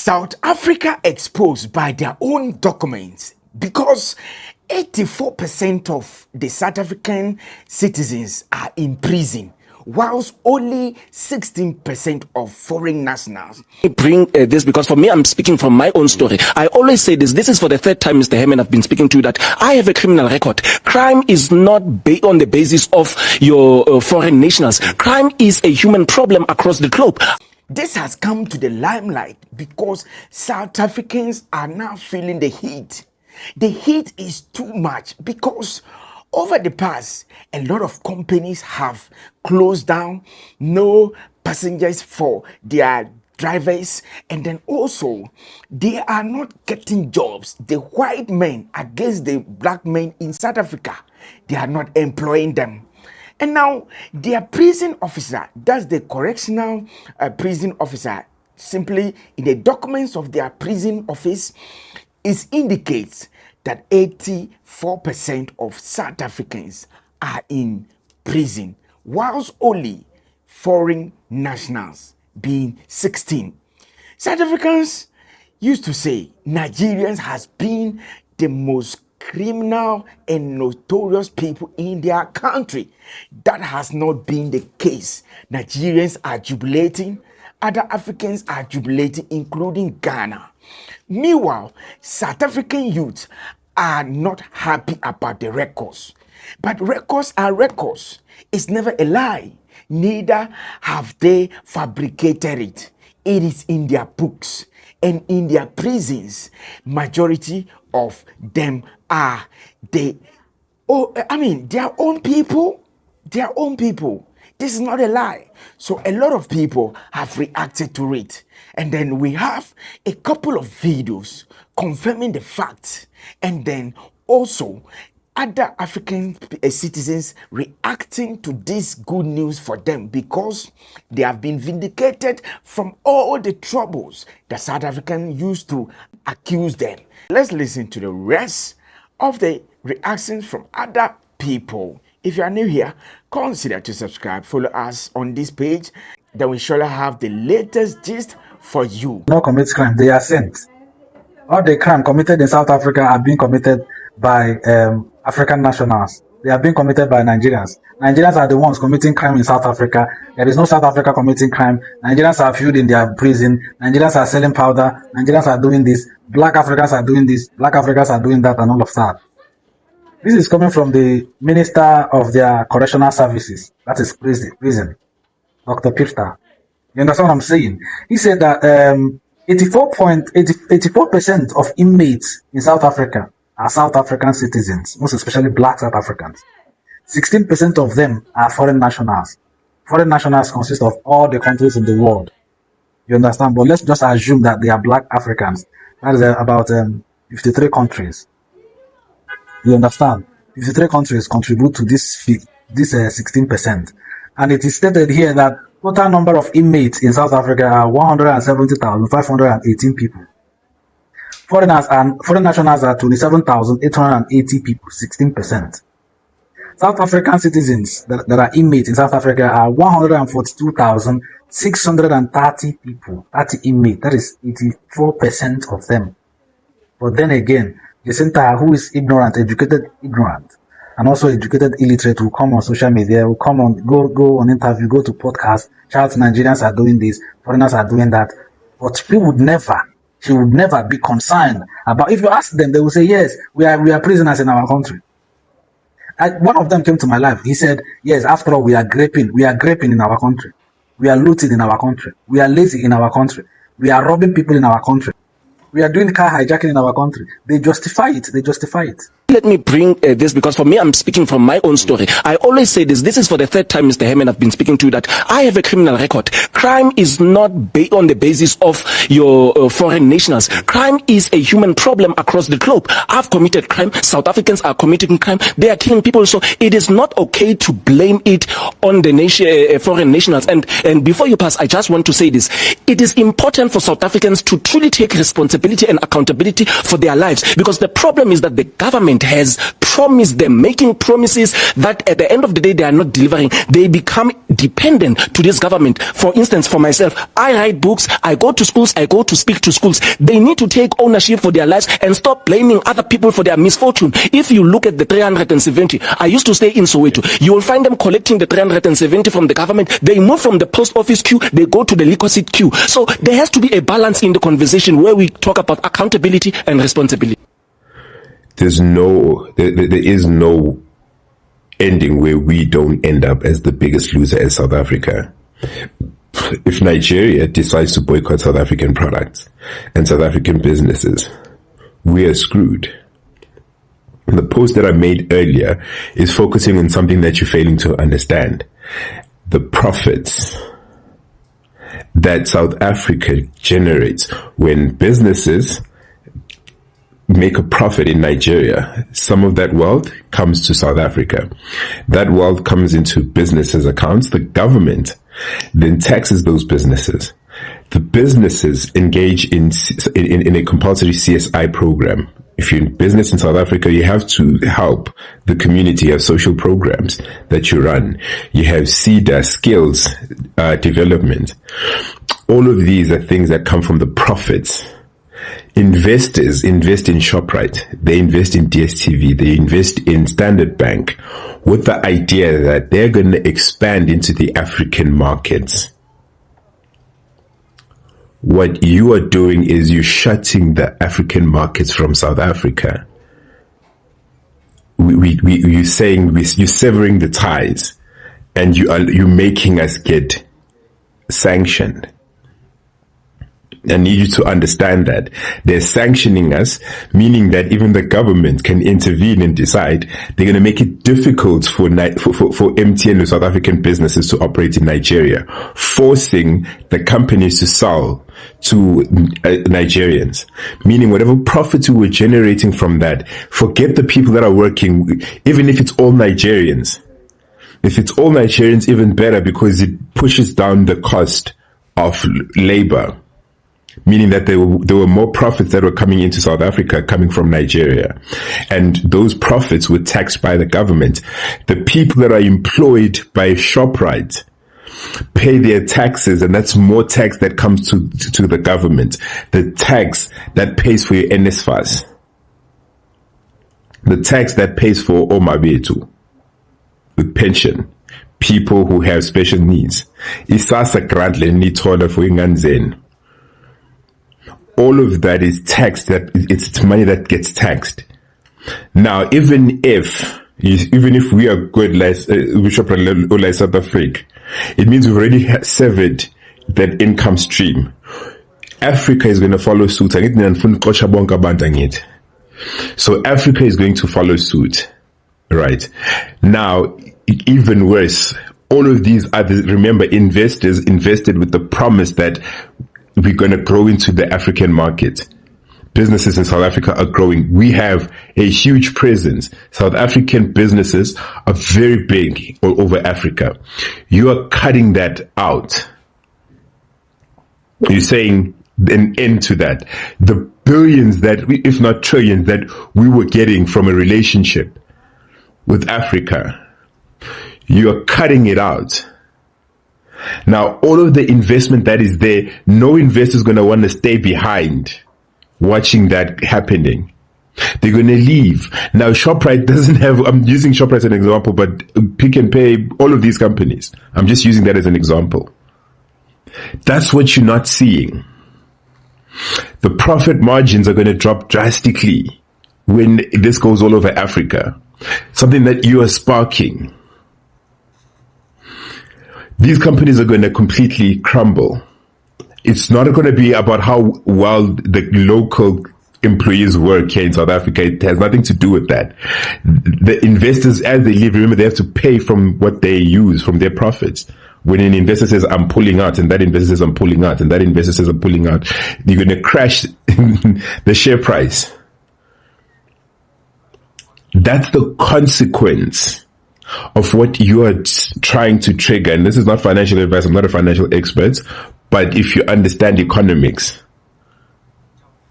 South Africa exposed by their own documents because 84% of the South African citizens are in prison, whilst only 16% of foreign nationals. Bring this because for me, I'm speaking from my own story. I always say this. This is for the third time, Mr. Herman, I've been speaking to you that I have a criminal record. Crime is not on the basis of your foreign nationals. Crime is a human problem across the globe. This has come to the limelight because South Africans are now feeling the heat. The heat is too much because over the past, a lot of companies have closed down, no passengers for their drivers, and then also they are not getting jobs. The white men against the black men in South Africa, they are not employing them. And now their prison officer, that's the correctional prison officer, simply in the documents of their prison office, it indicates that 84% of South Africans are in prison, whilst only foreign nationals being 16. South Africans used to say Nigerians has been the most criminal and notorious people in their country. That has not been the case. Nigerians are jubilating, other Africans are jubilating, including Ghana. Meanwhile, South African youth are not happy about the records. But records are records. It's never a lie. Neither have they fabricated it. It is in their books and in their prisons. Majority of them are their own people. Their own people. This is not a lie. So a lot of people have reacted to it. And then we have a couple of videos confirming the fact. And then also other African citizens reacting to this good news for them because they have been vindicated from all the troubles that South Africans used to accuse them. Let's listen to the rest of the reactions from other people. If you are new here, consider to subscribe, follow us on this page. Then we surely have the latest gist for you. No commit crime, they are sent. All the crime committed in South Africa are being committed by African nationals. They are being committed by Nigerians. Nigerians are the ones committing crime in South Africa. There is no South Africa committing crime. Nigerians are filled in their prison. Nigerians are selling powder. Nigerians are doing this. Black Africans are doing this. Black Africans are doing that and all of that. This is coming from the Minister of their Correctional Services. That is prison, Dr. Pifta. You understand what I'm saying? He said that 84% of inmates in South Africa are South African citizens, most especially black South Africans. 16% of them are foreign nationals. Foreign nationals consist of all the countries in the world. You understand? But let's just assume that they are black Africans. That is about 53 countries. You understand? 53 countries contribute to this 16%. And it is stated here that total number of inmates in South Africa are 170,518 people. Foreign nationals are 27,880 people, 16%. South African citizens that are inmates in South Africa are 142,630 people, 30 inmates. That is 84% of them. But then again, the center who is ignorant, educated ignorant, and also educated illiterate will come on social media, will come on, go on interview, go to podcasts, shout Nigerians are doing this, foreigners are doing that. But she would never be concerned about, if you ask them, they will say, yes, we are prisoners in our country. One of them came to my life. He said, yes, after all, we are graping in our country. We are looting in our country. We are lazy in our country. We are robbing people in our country. We are doing car hijacking in our country. They justify it. Let me bring this because for me, I'm speaking from my own story. I always say this. This is for the third time, Mr. Herman, I've been speaking to you that I have a criminal record. Crime is not on the basis of your foreign nationals. Crime is a human problem across the globe. I've committed crime. South Africans are committing crime. They are killing people. So it is not okay to blame it on the foreign nationals. And before you pass, I just want to say this. It is important for South Africans to truly take responsibility and accountability for their lives, because the problem is that the government government has promised them, making promises that at the end of the day they are not delivering. They become dependent to this government. For instance, for myself, I write books, I go to schools, I go to speak to schools. They need to take ownership for their lives and stop blaming other people for their misfortune. If you look at the 370, I used to stay in Soweto, you will find them collecting the 370 from the government. They move from the post office queue, they go to the liquor seat queue. So there has to be a balance in the conversation where we talk about accountability and responsibility. There is no ending where we don't end up as the biggest loser as South Africa. If Nigeria decides to boycott South African products and South African businesses, we are screwed. The post that I made earlier is focusing on something that you're failing to understand. The profits that South Africa generates when businesses make a profit in Nigeria, some of that wealth comes to South Africa. That wealth comes into businesses' accounts. The government then taxes those businesses. The businesses engage in a compulsory CSI program. If you're in business in South Africa, you have to help the community. You have social programs that you run. You have CEDA, skills development. All of these are things that come from the profits. Investors invest in ShopRite, they invest in DSTV, they invest in Standard Bank with the idea that they're going to expand into the African markets. What you are doing is you're shutting the African markets from South Africa. You're saying you're severing the ties, and you're making us get sanctioned. I need you to understand that they're sanctioning us, meaning that even the government can intervene and decide they're going to make it difficult for MTN or South African businesses to operate in Nigeria, forcing the companies to sell to Nigerians, meaning whatever profits we were generating from that, forget the people that are working, even if it's all Nigerians. If it's all Nigerians, even better, because it pushes down the cost of labor. Meaning that there were more profits that were coming into South Africa coming from Nigeria. And those profits were taxed by the government. The people that are employed by ShopRite pay their taxes, and that's more tax that comes to the government. The tax that pays for your NSFAS. The tax that pays for Omabetu, the pension. People who have special needs. Isasa grant lenitola for inganzen. All of that is taxed. That it's money that gets taxed. Now, even if we are good, like South Africa, it means we've already severed that income stream. Africa is going to follow suit. So Africa is going to follow suit, right? Now, even worse, all of these other, remember, investors invested with the promise that we're going to grow into the African market. Businesses in South Africa are growing. We have a huge presence. South African businesses are very big all over Africa. You are cutting that out. You're saying an end to that. The billions that, if not trillions, that we were getting from a relationship with Africa, you are cutting it out. Now, all of the investment that is there, no investor is going to want to stay behind watching that happening. They're going to leave. Now, ShopRite doesn't have, I'm using ShopRite as an example, but Pick and Pay, all of these companies, I'm just using that as an example. That's what you're not seeing. The profit margins are going to drop drastically when this goes all over Africa. Something that you are sparking. These companies are going to completely crumble. It's not going to be about how well the local employees work here in South Africa. It has nothing to do with that. The investors, as they leave, remember, they have to pay from what they use, from their profits. When an investor says, I'm pulling out, and that investor says, I'm pulling out, and that investor says, I'm pulling out, you're going to crash the share price. That's the consequence of what you are trying to trigger. And this is not financial advice. I'm not a financial expert. But if you understand economics,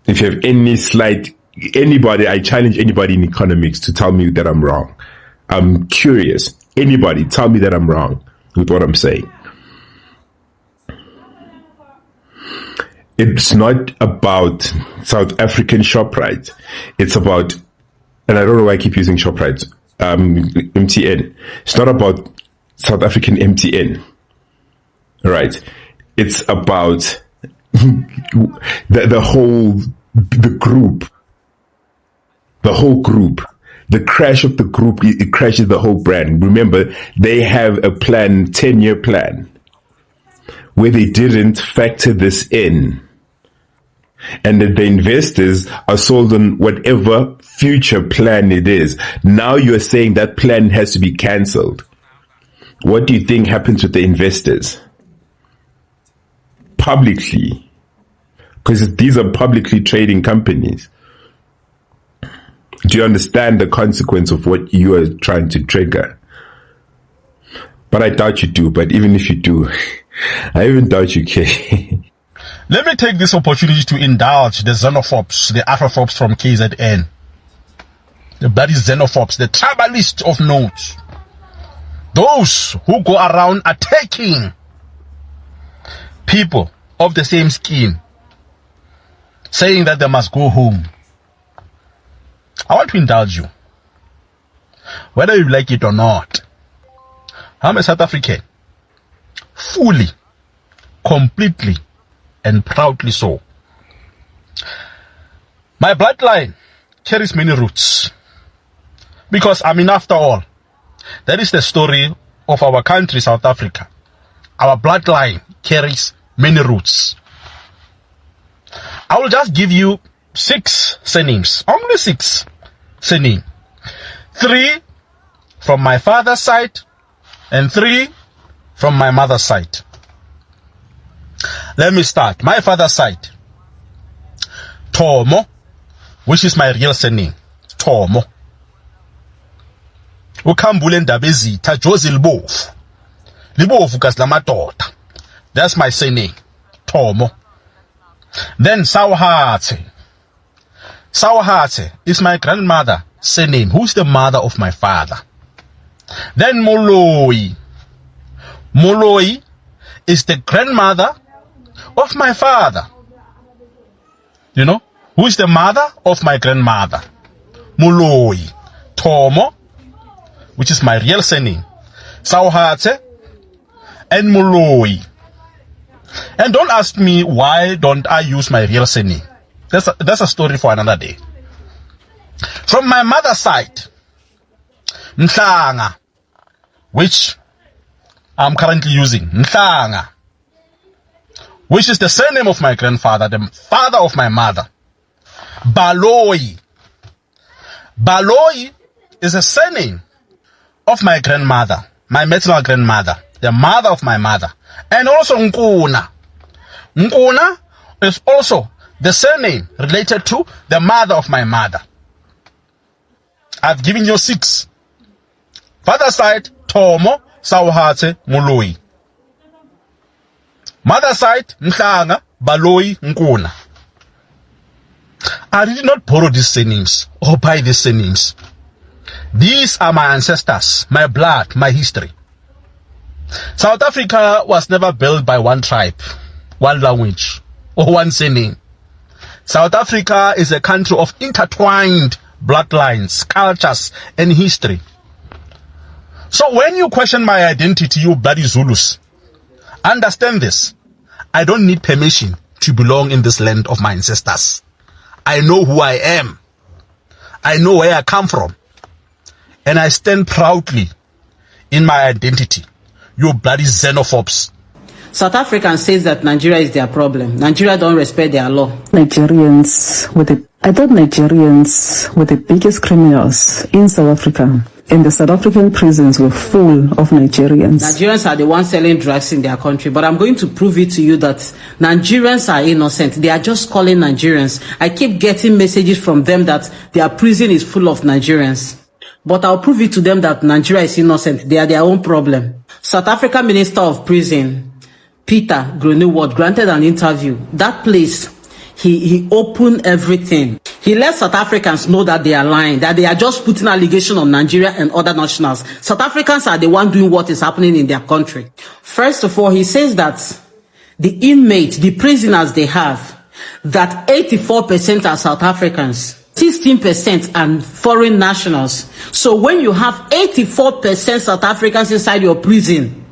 if you have any slight I challenge anybody in economics to tell me that I'm wrong. I'm curious. Anybody, tell me that I'm wrong with what I'm saying. It's not about South African ShopRite. It's about, and I don't know why I keep using ShopRite, MTN. It's not about South African MTN. Right. It's about the whole group. The whole group. The crash of the group, it crashes the whole brand. Remember, they have a plan, 10-year plan, where they didn't factor this in. And that the investors are sold on whatever future plan it is. Now you're saying that plan has to be cancelled. What do you think happens with the investors? Publicly. Because these are publicly trading companies. Do you understand the consequence of what you are trying to trigger? But I doubt you do. But even if you do, I even doubt you care. Let me take this opportunity to indulge the xenophobes, the Afrophobes from KZN. The bloody xenophobes, the tribalists of note. Those who go around attacking people of the same skin, saying that they must go home. I want to indulge you, whether you like it or not. I'm a South African, fully, completely, and proudly so. My bloodline carries many roots, because after all, that is the story of our country, South Africa. Our bloodline carries many roots. I will just give you 6 surnames, only 6 surnames. 3 from my father's side and 3 from my mother's side. Let me start. My father's side, Tomo, which is my real surname, Tomo. Ukambule ndaba ezitha Jozi Libovu. Libovu kazi lamadoda. That's my surname, Tomo. Then Sawhate. Sawhate is my grandmother surname, who's the mother of my father. Then Moloi. Moloi is the grandmother of my father. You know, who is the mother of my grandmother? Moloi. Tomo, which is my real surname, Sawhate, and Moloi. And don't ask me why don't I use my real surname. That's a story for another day. From my mother's side, Mhlanga, which I'm currently using, Mhlanga, which is the surname of my grandfather, the father of my mother. Baloi. Baloi is a surname of my grandmother, my maternal grandmother, the mother of my mother. And also Nkuna. Nkuna is also the surname related to the mother of my mother. I've given you 6. Father side, Tomo, Sawhate, Moloi. Mother side, Mhlanga, Baloi, Nkuna. I did not borrow these surnames or buy these surnames. These are my ancestors, my blood, my history. South Africa was never built by one tribe, one language, or one surname. South Africa is a country of intertwined bloodlines, cultures, and history. So when you question my identity, you bloody Zulus, understand this. I don't need permission to belong in this land of my ancestors. I know who I am. I know where I come from. And I stand proudly in my identity. You bloody xenophobes. South African says that Nigeria is their problem. Nigeria don't respect their law. I thought Nigerians were the biggest criminals in South Africa. And the South African prisons were full of Nigerians. Nigerians are the ones selling drugs in their country. But I'm going to prove it to you that Nigerians are innocent. They are just calling Nigerians. I keep getting messages from them that their prison is full of Nigerians. But I'll prove it to them that Nigeria is innocent. They are their own problem. South African Minister of Prison, Peter Grunewald, granted an interview. That place, he opened everything. He let South Africans know that they are lying, that they are just putting allegation on Nigeria and other nationals. South Africans are the one doing what is happening in their country. First of all, he says that the inmates, the prisoners they have, that 84% are South Africans, 16% are foreign nationals. So when you have 84% South Africans inside your prison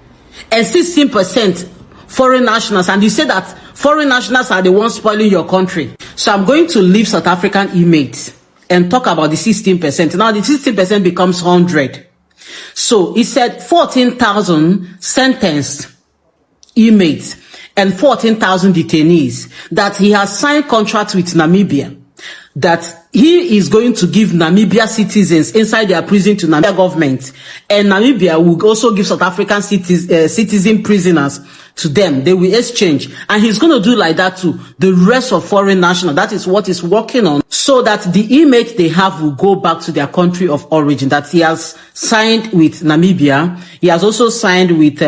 and 16% foreign nationals, and you say that foreign nationals are the ones spoiling your country. So I'm going to leave South African inmates and talk about the 16%. Now the 16% becomes 100. So he said 14,000 sentenced inmates and 14,000 detainees that he has signed contracts with Namibia, that he is going to give Namibia citizens inside their prison to Namibia government, and Namibia will also give South African citizen prisoners to them. They will exchange, and he's going to do like that to the rest of foreign nationals. That is what he's working on, so that the inmates they have will go back to their country of origin. That he has signed with Namibia. He has also signed with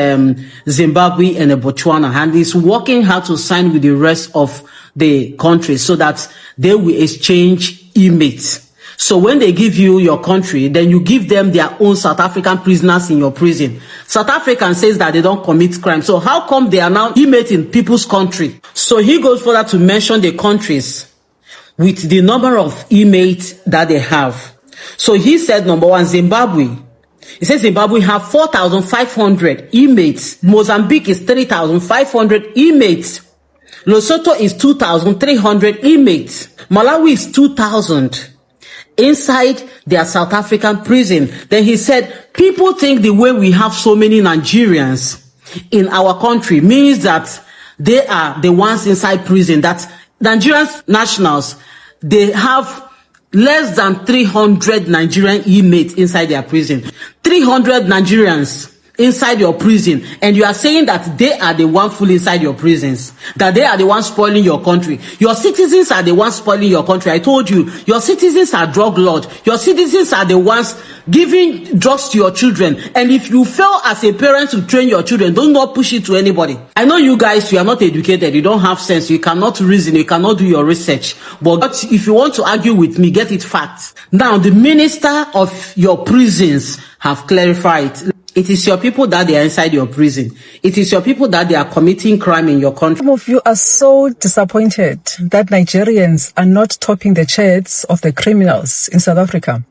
Zimbabwe and Botswana, and he's working hard to sign with the rest of the country so that they will exchange inmates. So when they give you your country, then you give them their own South African prisoners in your prison. South African says that they don't commit crime. So how come they are now inmates in people's country? So he goes further to mention the countries with the number of inmates that they have. So he said, number one, Zimbabwe. He says Zimbabwe have 4,500 inmates. Mozambique is 3,500 inmates. Lesotho is 2,300 inmates. Malawi is 2,000 inside their South African prison. Then he said, people think the way we have so many Nigerians in our country means that they are the ones inside prison, that Nigerian nationals, they have less than 300 Nigerian inmates inside their prison. 300 Nigerians inside your prison, and you are saying that they are the one full inside your prisons, that they are the ones spoiling your country. Your citizens are the ones spoiling your country. I told you, your citizens are drug lords. Your citizens are the ones giving drugs to your children. And if you fail as a parent to train your children, do not push it to anybody. I know you guys, you are not educated, you don't have sense, you cannot reason, you cannot do your research. But if you want to argue with me, get it facts. Now, the minister of your prisons have clarified. It is your people that they are inside your prison. It is your people that they are committing crime in your country. Some of you are so disappointed that Nigerians are not topping the charts of the criminals in South Africa.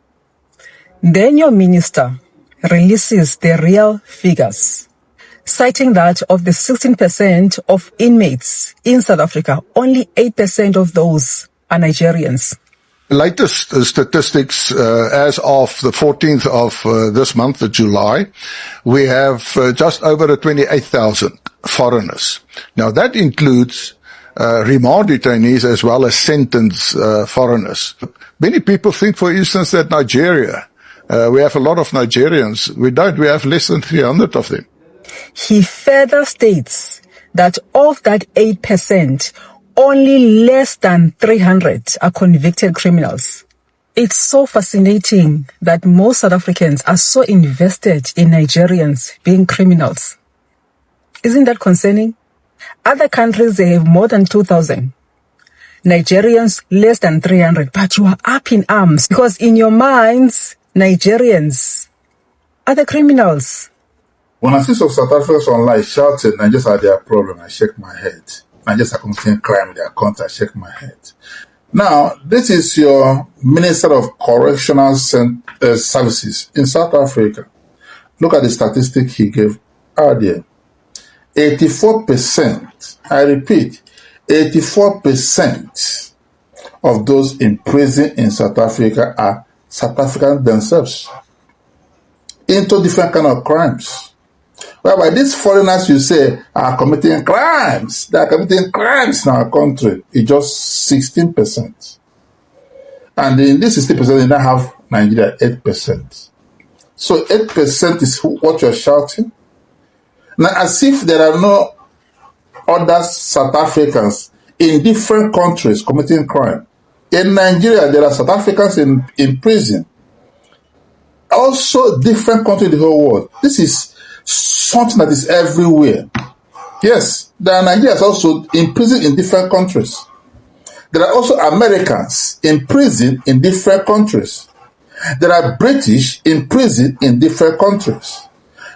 Then your minister releases the real figures, citing that of the 16% of inmates in South Africa, only 8% of those are Nigerians. Latest statistics as of the 14th of this month, July, we have just over 28,000 foreigners. Now that includes remand detainees as well as sentenced foreigners. Many people think, for instance, that Nigeria, we have a lot of Nigerians. We don't. We have less than 300 of them. He further states that of that 8%, only less than 300 are convicted criminals. It's so fascinating that most South Africans are so invested in Nigerians being criminals. Isn't that concerning? Other countries, they have more than 2,000. Nigerians, less than 300. But you are up in arms because in your minds, Nigerians are the criminals. When I see some South Africans online shouting, Nigerians are their problem, I shake my head. Nigerians are committing crime in their country, I shake my head. Now, this is your Minister of Correctional Services in South Africa. Look at the statistic he gave earlier. 84%, I repeat, 84% of those in prison in South Africa are South Africans themselves into different kind of crimes. Whereby these foreigners, you say, are committing crimes. They are committing crimes in our country. It's just 16%. And in this 16%, they now have Nigeria 8%. So 8% is what you're shouting. Now, as if there are no other South Africans in different countries committing crime. In Nigeria, there are South Africans in prison. Also, different countries in the whole world. This is something that is everywhere. Yes, there are Nigerians also in prison in different countries. There are also Americans in prison in different countries. There are British in prison in different countries.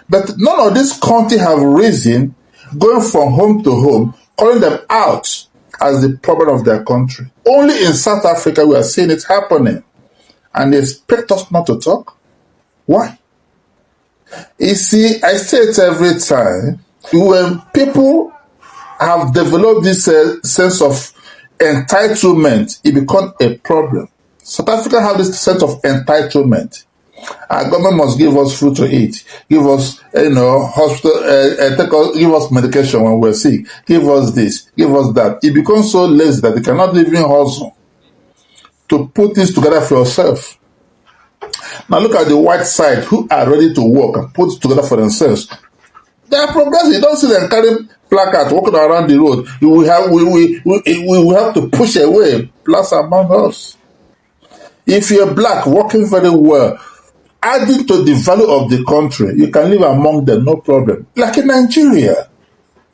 But none of these countries have risen, going from home to home, calling them out as the problem of their country. Only in South Africa we are seeing it happening. And they expect us not to talk? Why? You see, I say it every time, when people have developed this sense of entitlement, it becomes a problem. South Africa have this sense of entitlement. Our government must give us food to eat, give us, hospital, give us medication when we're sick, give us this, give us that. It becomes so lazy that they cannot even hustle to put this together for yourself. Now look at the white side who are ready to work and put it together for themselves. They are progressive. You don't see them carrying placards walking around the road. We will have to push away blacks among us. If you're black, working very well, adding to the value of the country, you can live among them, no problem. Like in Nigeria,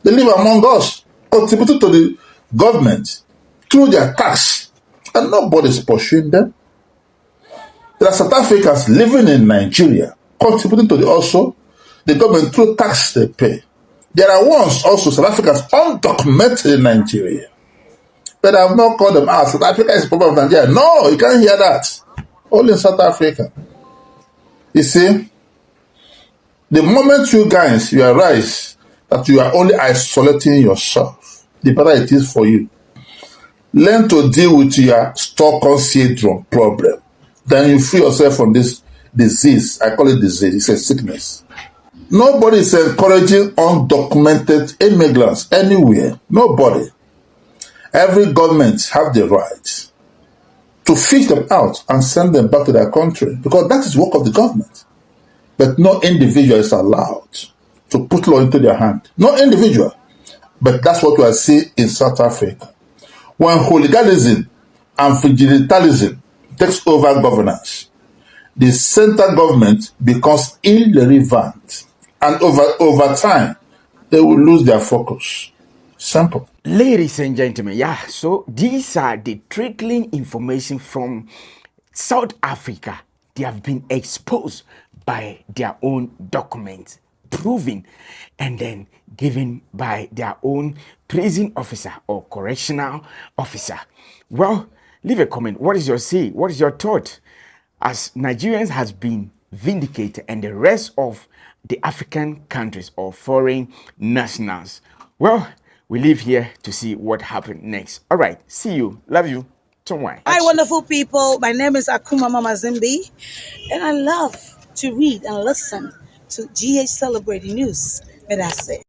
they live among us, contributing to the government through their tax, and nobody's pursuing them. There are South Africans living in Nigeria, contributing to the government through tax they pay. There are ones also, South Africans, undocumented in Nigeria. But I have not called them out. South Africa is a problem of Nigeria. No, you can't hear that. Only in South Africa. You see, the moment you guys realize that you are only isolating yourself, the better it is for you. Learn to deal with your Stockholm syndrome problem. Then you free yourself from this disease. I call it disease. It's a sickness. Nobody is encouraging undocumented immigrants anywhere. Nobody. Every government have the right to fish them out and send them back to their country, because that is work of the government. But no individual is allowed to put law into their hand. No individual. But that's what we are seeing in South Africa. When hooliganism and vigilantism takes over governance, the central government becomes irrelevant. And over time, they will lose their focus. Simple. Ladies and gentlemen, so these are the trickling information from South Africa. They have been exposed by their own documents, proven, and then given by their own prison officer or correctional officer. Well, leave a comment. What is your say? What is your thought? As Nigerians has been vindicated and the rest of the African countries or foreign nationals. Well, we live here to see what happened next. All right, see you. Love you. Hi, wonderful people. My name is Akuma Mama Zimbi, and I love to read and listen to GH Celebrating News. And that's it.